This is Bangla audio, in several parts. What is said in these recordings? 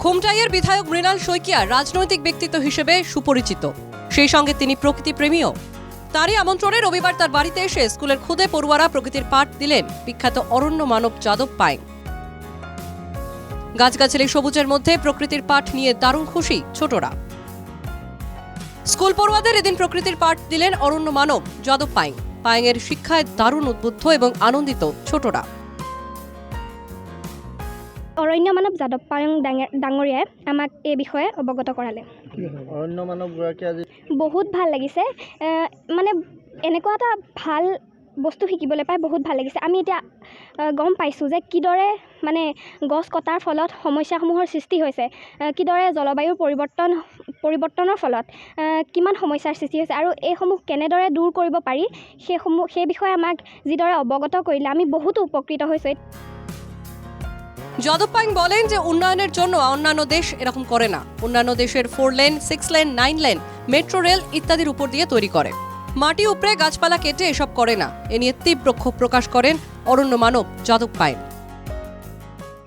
খুমটাইয়ের বিধায়ক মৃণাল শইকিয়া রাজনৈতিক ব্যক্তিত্ব হিসেবে সুপরিচিত, সেই সঙ্গে তিনি প্রকৃতিপ্রেমীও। তারই আমন্ত্রণে রবিবার তার বাড়িতে এসে স্কুলের খুদে পড়ুয়ারা প্রকৃতির পাঠ দিলেন বিখ্যাত অরণ্য মানব যাদব পায়েং। গাছগাছালি সবুজের মধ্যে প্রকৃতির পাঠ নিয়ে দারুণ খুশি ছোটরা। স্কুল পড়ুয়াদের এদিন প্রকৃতির পাঠ দিলেন অরণ্য মানব যাদব পায়েং। পায়েংয়ের শিক্ষায় দারুণ উদ্বুদ্ধ এবং আনন্দিত ছোটরা। অরণ্য মানব যাদব পায়েং ডাঙৰীয়াই আমাক এই বিষয়ে অৱগত কৰালে। অৰণ্য মানৱগৰাকী আজি বহুত ভাল লাগিছে, মানে এনেকুৱা এটা ভাল বস্তু শিকিবলৈ পাই বহুত ভাল লাগিছে। আমি এতিয়া গম পাইছোঁ যে কিদৰে মানে গছ কটাৰ ফলত সমস্যাসমূহৰ সৃষ্টি হৈছে, কিদৰে জলবায়ুৰ পৰিৱৰ্তনৰ ফলত কিমান সমস্যাৰ সৃষ্টি হৈছে আৰু এইসমূহ কেনেদৰে দূৰ কৰিব পাৰি সেই বিষয়ে আমাক যিদৰে অৱগত কৰিলে আমি বহুতো উপকৃত হৈছোঁ। যাদব পায়েং বলেন যে উন্নয়নের জন্য অন্যান্য দেশ এরকম করে না। অন্যান্য দেশের 4 lane, 6 lane, 9 lane, metro rail ইত্যাদির উপর দিয়ে তৈরি করে, মাটি উপড়ে গাছপালা কেটে এসব করে না। এ নিয়ে তীব্র ক্ষোভ প্রকাশ করেন অরণ্য মানব যাদব পায়েং।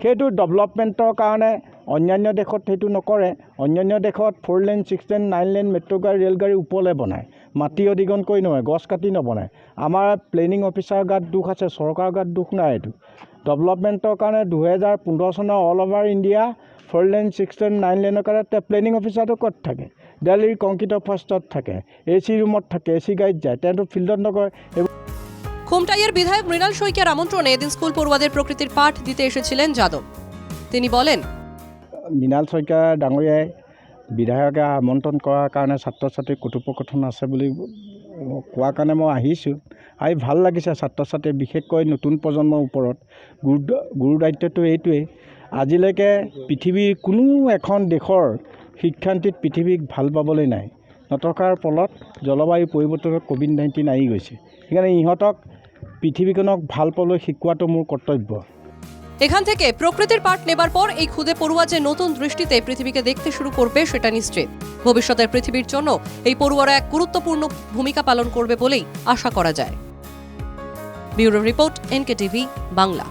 সেইটো ডেভেলপমেণ্টৰ কাৰণে অন্যান্য দেশত সেইটো নকৰে। অন্যান্য দেশত 4 লেন, 6 লেন, 9 লেন মেট্ৰ' গাড়ী ৰেলগাড়ী ওপৰলৈ বনায়, মাটি অধিগ্ৰহণ কৰি নহয়, গছ কাটি নবনায়। আমাৰ প্লেনিং অফিচাৰৰ গাত দুখ আছে, চৰকাৰৰ গাত দুখ নাই। এইটো ডেভেলপমেণ্টৰ কাৰণে 2015 চনৰ all over India 4 lane, 6 lane, 9 লেনৰ কাৰণে প্লেনিং অফিচাৰটো ক'ত থাকে? দিল্লীৰ কংক্ৰিট ফাৰ্ষ্টত থাকে, AC ৰুমত থাকে, AC গাড়ীত যায়, তেওঁতো ফিল্ডত নকৰে। খুমটাইয়ের বিধায়ক মৃণাল শইকিয়ার আমন্ত্রণে এদিন স্কুল পড়ুয়াদের প্রকৃতির পাঠ দিতে এসেছিলেন যাদব। তিনি বলেন, মৃণাল শইকীয়া ডাঙৰীয়াই বিধায়কে আমন্ত্ৰণ কৰাৰ কাৰণে ছাত্ৰ ছাত্ৰীৰ কথোপকথন আছে বুলি কোৱাৰ কাৰণে মই আহিছোঁ। আহি ভাল লাগিছে। ছাত্ৰ ছাত্ৰী বিশেষকৈ নতুন প্ৰজন্মৰ ওপৰত গুৰু দায়িত্বটো এইটোৱেই। আজিলৈকে পৃথিৱীৰ কোনো এখন দেশৰ শিক্ষানীতিত পৃথিৱীক ভাল পাবলৈ নাই। নথকাৰ ফলত জলবায়ু পৰিৱৰ্তনত COVID-19 আহি গৈছে। সেইকাৰণে ইহঁতক পৃথিৱীখনক ভাল পাবলৈ শিকোৱাটো মোৰ কৰ্তব্য। এখান থেকে প্রকৃতির পাঠ নেবার পর এই খুদে পড়ুয়া যে নতুন দৃষ্টিতে পৃথিবীকে দেখতে শুরু করবে সেটা নিশ্চিত। ভবিষ্যতের পৃথিবীর জন্য এই পড়ুয়ারা এক গুরুত্বপূর্ণ ভূমিকা পালন করবে বলেই আশা করা যায়। Bureau report, NKTV Bangla.